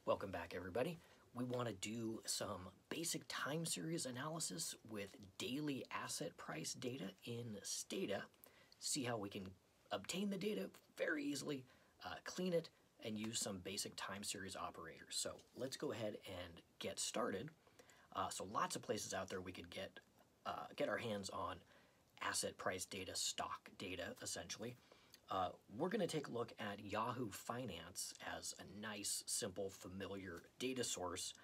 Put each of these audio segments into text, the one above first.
Welcome back, everybody. We want to do some basic time series analysis with daily asset price data in Stata. See how we can obtain the data very easily, clean it, and use some basic time series operators. So let's go ahead and get started. So lots of places out there we could get our hands on asset price data, stock data, essentially. We're going to take a look at Yahoo Finance as a nice, simple, familiar data source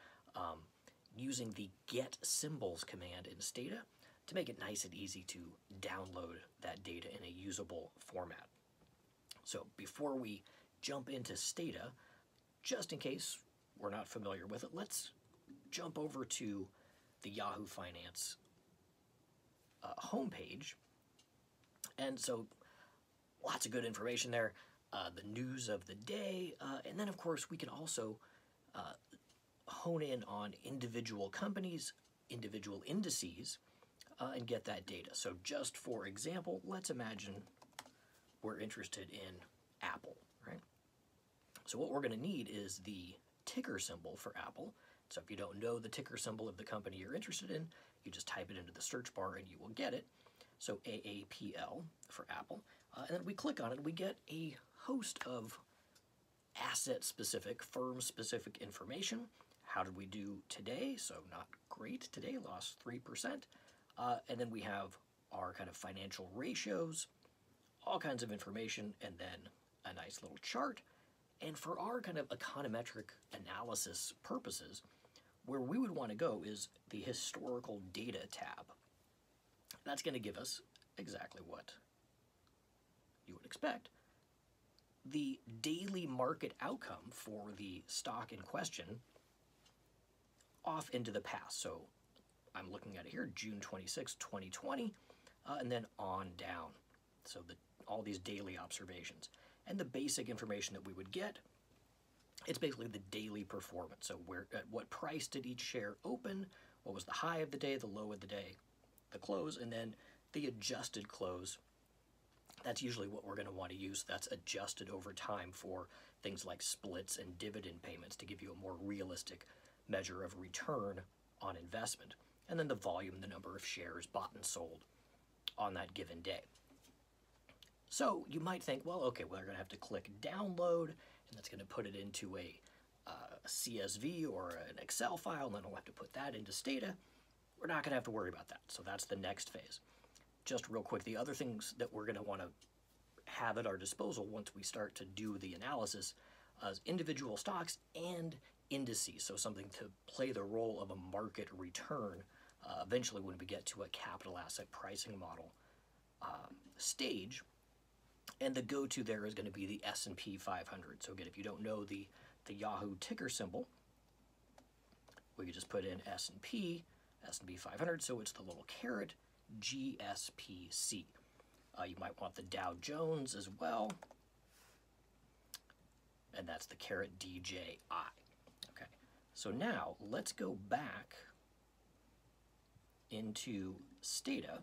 using the Getsymbols command in Stata to make it nice and easy to download that data in a usable format. So before we jump into Stata, just in case we're not familiar with it, let's jump over to the Yahoo Finance homepage. And so lots of good information there, the news of the day, and then of course we can also hone in on individual companies, individual indices, and get that data. So just for example, let's imagine we're interested in Apple, right? So what we're going to need is the ticker symbol for Apple. So if you don't know the ticker symbol of the company you're interested in, you just type it into the search bar and you will get it. So AAPL for Apple. And then we click on it, we get a host of asset-specific, firm-specific information. How did we do today? So not great today, lost 3%. And then we have our kind of financial ratios, all kinds of information, and then a nice little chart. And for our kind of econometric analysis purposes, where we would want to go is the historical data tab. That's going to give us exactly what you would expect. The daily market outcome for the stock in question off into the past. So I'm looking at it here, June 26, 2020, and then on down. So all these daily observations. And the basic information that we would get, it's basically the daily performance. So at what price did each share open, what was the high of the day, the low of the day, the close, and then the adjusted close. That's usually what we're going to want to use. That's adjusted over time for things like splits and dividend payments to give you a more realistic measure of return on investment. And then the volume, the number of shares bought and sold on that given day. So you might think, well, okay, we're going to have to click download, and that's going to put it into a CSV or an Excel file, and then I'll have to put that into Stata. We're not going to have to worry about that. So that's the next phase. Just real quick, the other things that we're going to want to have at our disposal once we start to do the analysis is individual stocks and indices. So something to play the role of a market return eventually when we get to a capital asset pricing model stage. And the go-to there is going to be the S&P 500. So again, if you don't know the Yahoo ticker symbol, we could just put in S&P 500, so it's the little caret, GSPC. You might want the Dow Jones as well, and that's the caret DJI. Okay, so now let's go back into Stata.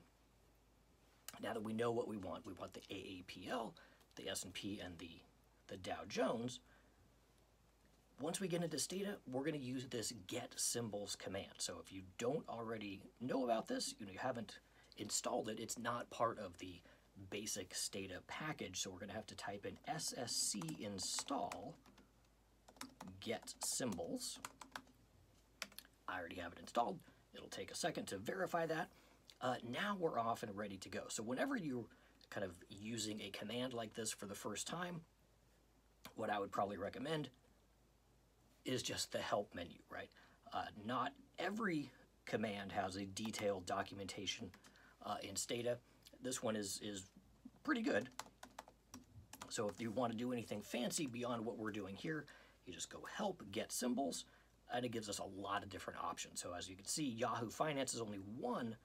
Now that we know what we want the AAPL, the S&P, and the Dow Jones. Once we get into Stata, we're going to use this Getsymbols command. So if you don't already know about this, you haven't installed it, it's not part of the basic Stata package. So we're going to have to type in ssc install Getsymbols. I already have it installed. It'll take a second to verify that. Now we're off and ready to go. So whenever you're kind of using a command like this for the first time, what I would probably recommend is just the help menu, right? Not every command has a detailed documentation in Stata. This one is pretty good. So if you want to do anything fancy beyond what we're doing here, you just go help Getsymbols, and it gives us a lot of different options. So as you can see, Yahoo Finance is only one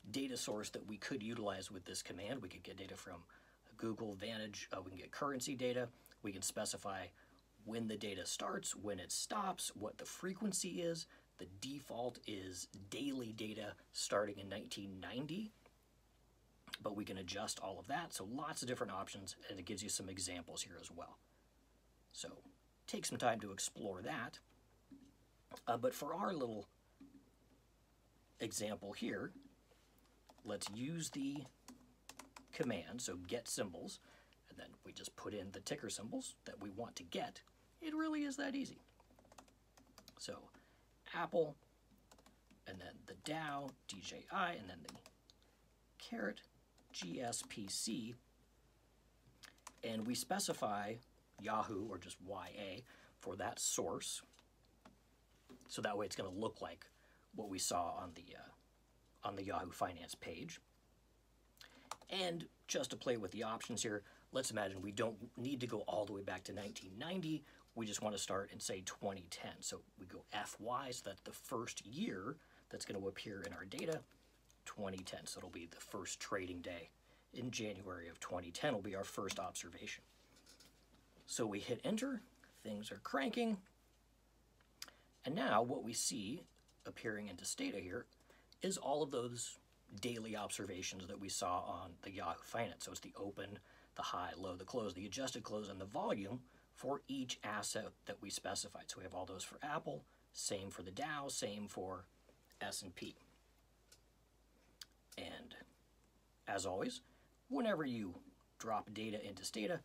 data source that we could utilize with this command. We could get data from Google, Vantage, we can get currency data, we can specify when the data starts, when it stops, what the frequency is. The default is daily data starting in 1990, but we can adjust all of that. So lots of different options, and it gives you some examples here as well. So take some time to explore that. But for our little example here, let's use the command, so Getsymbols, and then we just put in the ticker symbols that we want to get. It really is that easy. So Apple, and then the Dow, DJI, and then the caret, GSPC, and we specify Yahoo, or just YA, for that source. So that way it's going to look like what we saw on the Yahoo Finance page. And just to play with the options here, let's imagine we don't need to go all the way back to 1990. We just want to start in, say, 2010. So we go FY, so that's the first year that's going to appear in our data, 2010. So it'll be the first trading day in January of 2010 will be our first observation. So we hit enter, things are cranking, and now what we see appearing into Stata here is all of those daily observations that we saw on the Yahoo Finance. So it's the open, the high, low, the close, the adjusted close, and the volume for each asset that we specified. So we have all those for Apple, same for the Dow, same for S&P. And as always, whenever you drop data into Stata,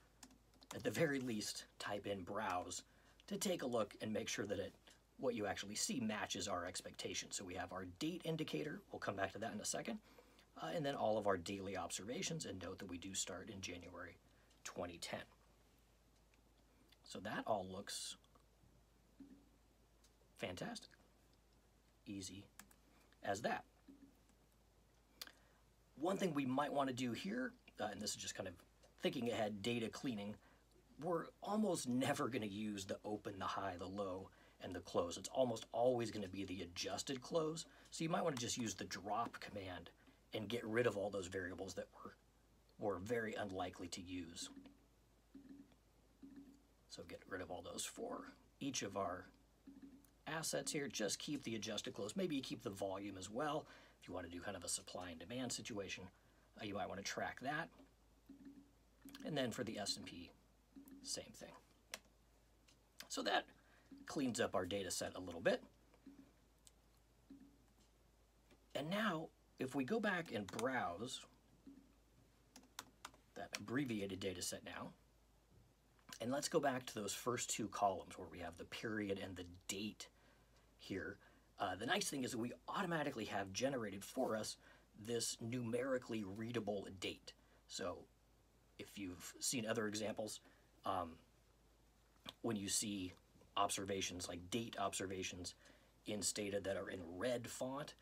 at the very least, type in browse to take a look and make sure that what you actually see matches our expectations. So we have our date indicator, we'll come back to that in a second, and then all of our daily observations, and note that we do start in January 2010. So that all looks fantastic. Easy as that. One thing we might want to do here, and this is just kind of thinking ahead, data cleaning, we're almost never going to use the open, the high, the low, and the close. It's almost always going to be the adjusted close. So you might want to just use the drop command and get rid of all those variables that we're very unlikely to use. So get rid of all those for each of our assets here. Just keep the adjusted close. Maybe you keep the volume as well. If you want to do kind of a supply and demand situation, you might want to track that. And then for the S&P, same thing. So that cleans up our data set a little bit. And now, if we go back and browse that abbreviated data set now, and let's go back to those first two columns where we have the period and the date here. The nice thing is that we automatically have generated for us this numerically readable date. So if you've seen other examples, when you see observations like date observations in Stata that are in red font,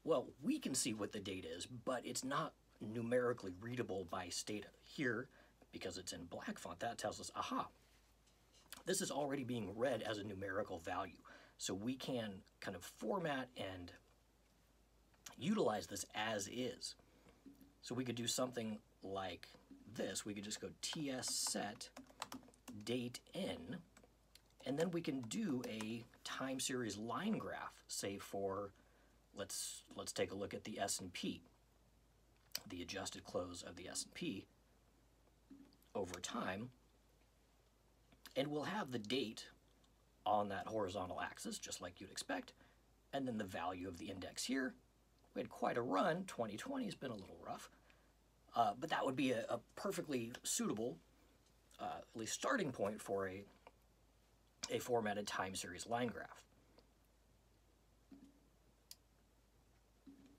well, we can see what the date is, but it's not numerically readable by Stata. Here, because it's in black font, that tells us, aha, this is already being read as a numerical value. So we can kind of format and utilize this as is. So we could do something like this. We could just go ts set date in, and then we can do a time series line graph, say for, let's take a look at the S&P, the adjusted close of the S&P over time, and we'll have the date on that horizontal axis, just like you'd expect, and then the value of the index here. We had quite a run. 2020 has been a little rough, but that would be a perfectly suitable, at least starting point for a formatted time series line graph.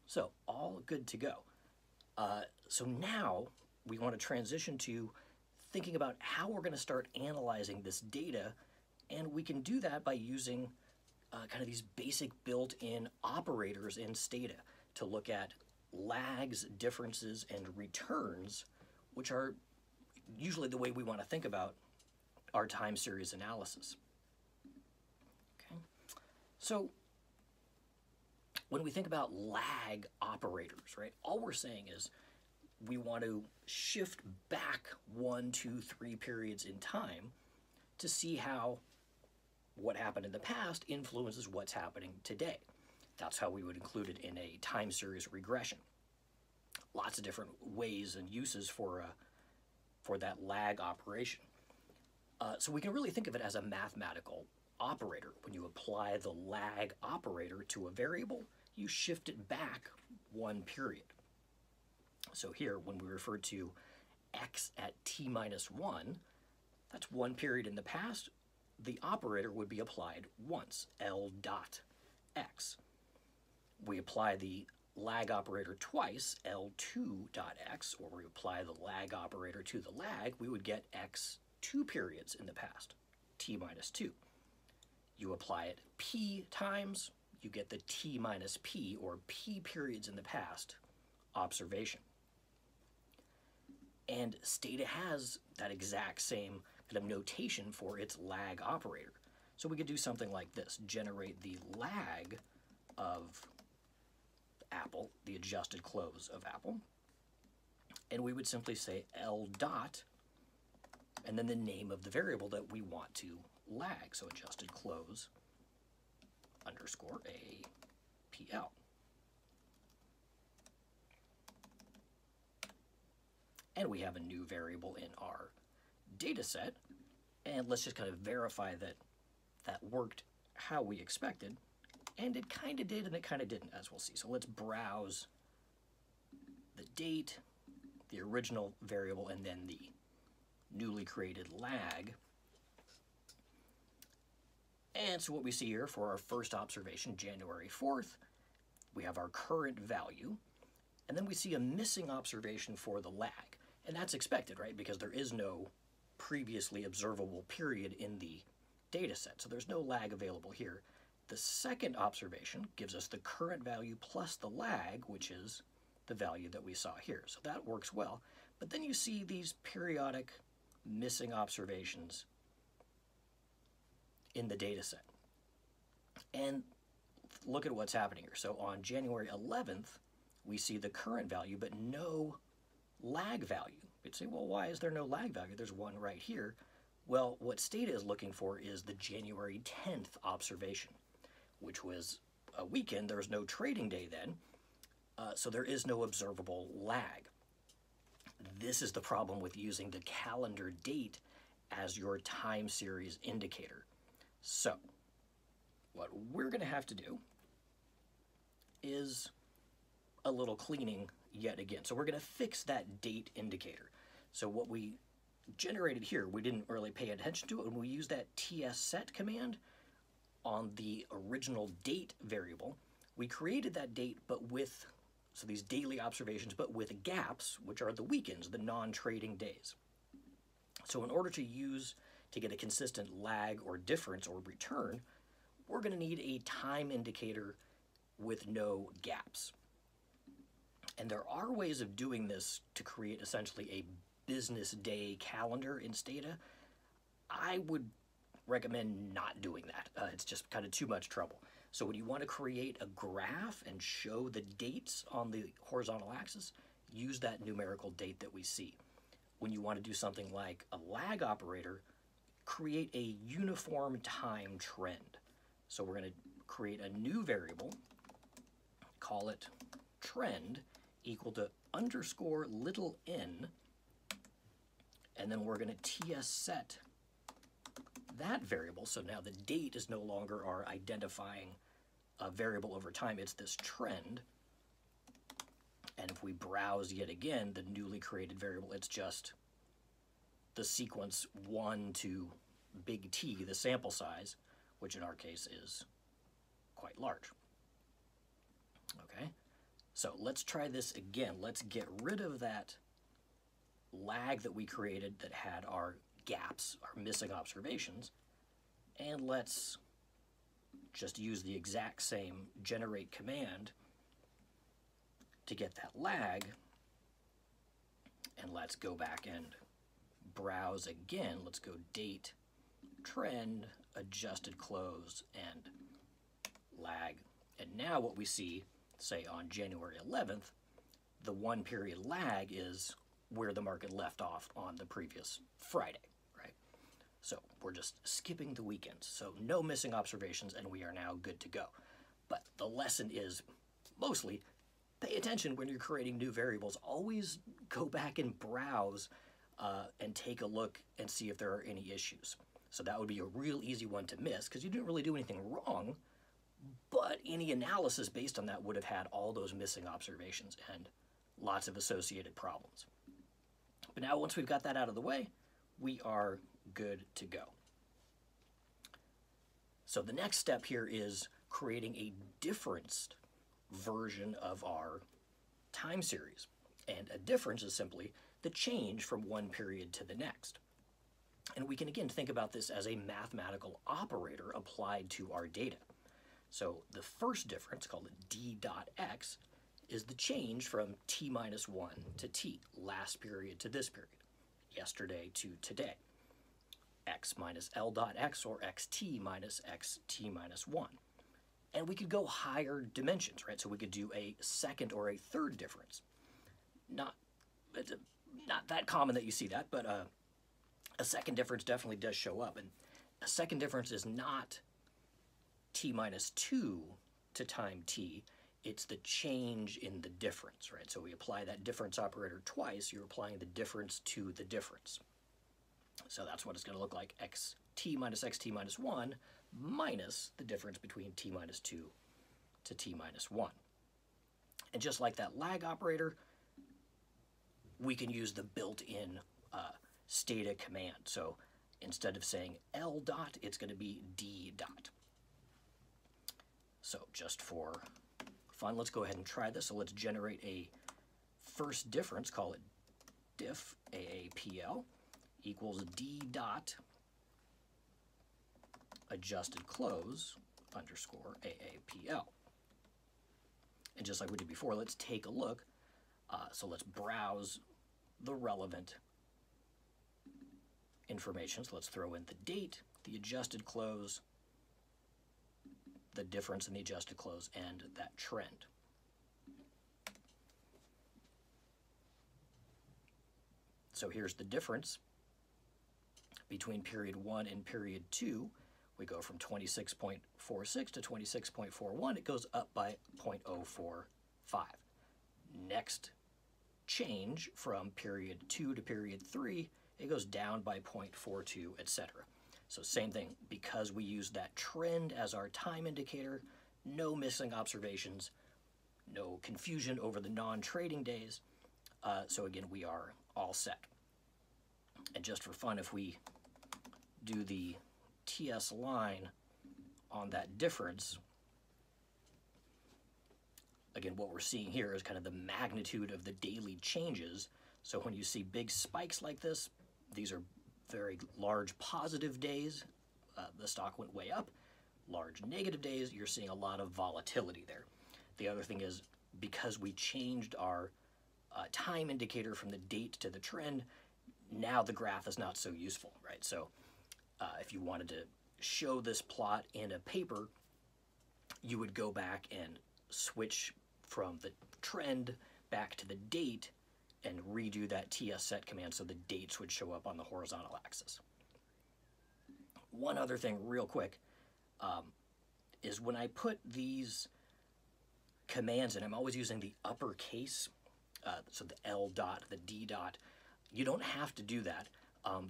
So all good to go. So now we want to transition to thinking about how we're going to start analyzing this data, and we can do that by using kind of these basic built-in operators in Stata to look at lags, differences, and returns, which are usually the way we want to think about our time series analysis. Okay. So when we think about lag operators, right, all we're saying is we want to shift back 1, 2, 3 periods in time to see how what happened in the past influences what's happening today. That's how we would include it in a time series regression. Lots of different ways and uses for that lag operation. So we can really think of it as a mathematical operator. When you apply the lag operator to a variable, you shift it back one period. So here, when we refer to x at t minus 1, that's one period in the past. The operator would be applied once, L dot x. We apply the lag operator twice, L2 dot x, or we apply the lag operator to the lag, we would get x 2 periods in the past, t minus 2. You apply it p times, you get the t minus p, or p periods in the past, observation. And Stata has that exact same kind of notation for its lag operator. So we could do something like this, generate the lag of Apple, the adjusted close of Apple, and we would simply say L dot, and then the name of the variable that we want to lag, so adjusted close underscore APL. And we have a new variable in our data set, and let's just kind of verify that that worked how we expected, and it kind of did and it kind of didn't, as we'll see. So let's browse the date, the original variable, and then the newly created lag. And so what we see here for our first observation, January 4th, we have our current value, and then we see a missing observation for the lag. And that's expected, right? Because there is no previously observable period in the data set, so there's no lag available here. The second observation gives us the current value plus the lag, which is the value that we saw here. So that works well. But then you see these periodic missing observations in the data set. And look at what's happening here. So on January 11th, we see the current value, but no lag value. You'd say, well, why is there no lag value? There's one right here. Well, what Stata is looking for is the January 10th observation, which was a weekend. There was no trading day then, so there is no observable lag. This is the problem with using the calendar date as your time series indicator. So what we're going to have to do is a little cleaning yet again. So we're going to fix that date indicator. So what we generated here, we didn't really pay attention to it, and we used that tsset command on the original date variable. We created that date, but with, so these daily observations, but with gaps, which are the weekends, the non-trading days. So in order to get a consistent lag or difference or return, we're going to need a time indicator with no gaps. And there are ways of doing this to create essentially a business day calendar in Stata. I would recommend not doing that. It's just kind of too much trouble. So when you want to create a graph and show the dates on the horizontal axis, use that numerical date that we see. When you want to do something like a lag operator, create a uniform time trend. So we're going to create a new variable, call it trend, equal to underscore little n, and then we're going to tsset that variable. So now the date is no longer our identifying variable over time, it's this trend. And if we browse yet again the newly created variable, it's just the sequence 1 to big T, the sample size, which in our case is quite large. Okay, so let's try this again. Let's get rid of that lag that we created that had our gaps, our missing observations, and let's just use the exact same generate command to get that lag, and let's go back and browse again. Let's go date, trend, adjusted close, and lag. And now what we see, say on January 11th, the 1 period lag is where the market left off on the previous Friday, right? So we're just skipping the weekends. So no missing observations, and we are now good to go. But the lesson is mostly pay attention when you're creating new variables. Always go back and browse and take a look and see if there are any issues. So that would be a real easy one to miss because you didn't really do anything wrong, but any analysis based on that would have had all those missing observations and lots of associated problems. But now once we've got that out of the way, we are good to go. So the next step here is creating a differenced version of our time series. And a difference is simply the change from one period to the next. And we can again think about this as a mathematical operator applied to our data. So the first difference, called d dot x, is the change from t minus 1 to t, last period to this period, yesterday to today. X minus L dot x, or xt minus xt minus 1. And we could go higher dimensions, right? So we could do a second or a third difference. Not that common that you see that, but a second difference definitely does show up. And a second difference is not t minus 2 to time t, it's the change in the difference, right? So we apply that difference operator twice, you're applying the difference to the difference. So that's what it's going to look like, xt minus xt minus 1 minus the difference between t minus 2 to t minus 1. And just like that lag operator, we can use the built-in Stata command. So instead of saying L dot, it's going to be D dot. So just for fun, let's go ahead and try this. So let's generate a first difference, call it diff AAPL equals D dot adjusted close underscore AAPL. And just like we did before, let's take a look. So let's browse the relevant information. So let's throw in the date, the adjusted close, the difference in the adjusted close, and that trend. So here's the difference between period 1 and period 2. We go from 26.46 to 26.41. It goes up by 0.045. Next change from period 2 to period 3, it goes down by 0.42, etc. So same thing, because we use that trend as our time indicator, no missing observations, no confusion over the non-trading days. So again, we are all set. And just for fun, if we do the TS line on that difference, again, what we're seeing here is kind of the magnitude of the daily changes. So when you see big spikes like this, these are very large positive days, the stock went way up. Large negative days, you're seeing a lot of volatility there. The other thing is, because we changed our time indicator from the date to the trend, now the graph is not so useful, right? So if you wanted to show this plot in a paper, you would go back and switch from the trend back to the date and redo that TS set command so the dates would show up on the horizontal axis. One other thing real quick is when I put these commands in, I'm always using the uppercase, so the L dot, the D dot. You don't have to do that.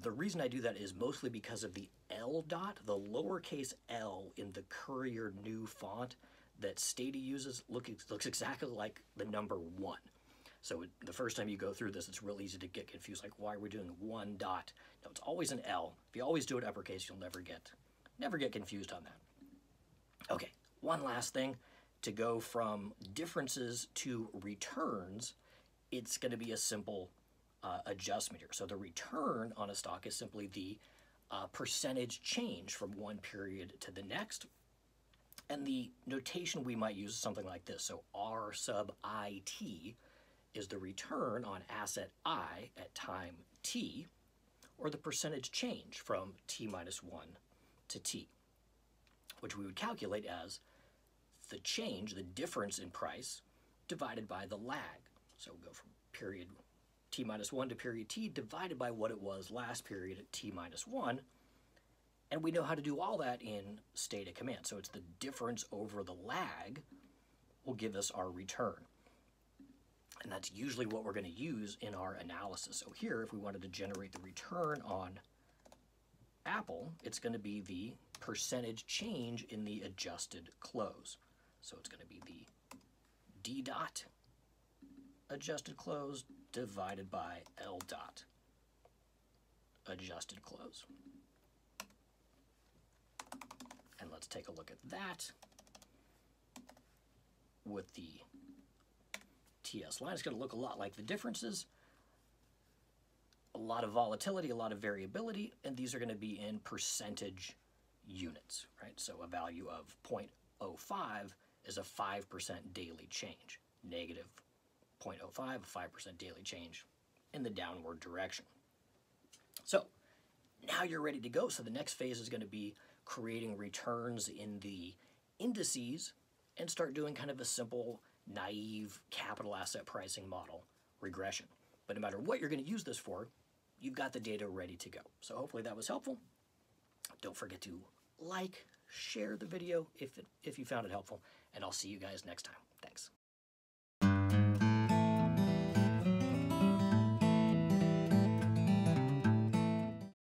The reason I do that is mostly because of the L dot, the lowercase L in the Courier New font that Stata uses looks exactly like the number 1. So the first time you go through this, it's real easy to get confused, like, why are we doing 1 dot? No, it's always an L. If you always do it uppercase, you'll never get confused on that. Okay, one last thing. To go from differences to returns, it's going to be a simple adjustment here. So the return on a stock is simply the percentage change from one period to the next. And the notation we might use is something like this. So R sub IT is the return on asset I at time t, or the percentage change from t minus 1 to t, which we would calculate as the change, the difference in price, divided by the lag. So we'll go from period t minus 1 to period t divided by what it was last period at t minus 1. And we know how to do all that in Stata command. So it's the difference over the lag will give us our return. And that's usually what we're going to use in our analysis. So here, if we wanted to generate the return on Apple, it's going to be the percentage change in the adjusted close. So it's going to be the D dot adjusted close divided by L dot adjusted close. And let's take a look at that with the TS line. It's going to look a lot like the differences. A lot of volatility, a lot of variability, and these are going to be in percentage units, right? So a value of 0.05 is a 5% daily change. Negative 0.05, a 5% daily change in the downward direction. So now you're ready to go. So the next phase is going to be creating returns in the indices and start doing kind of a simple, naive capital asset pricing model regression. But no matter what you're going to use this for, you've got the data ready to go. So hopefully that was helpful. Don't forget to like, share the video if you found it helpful, and I'll see you guys next time. Thanks.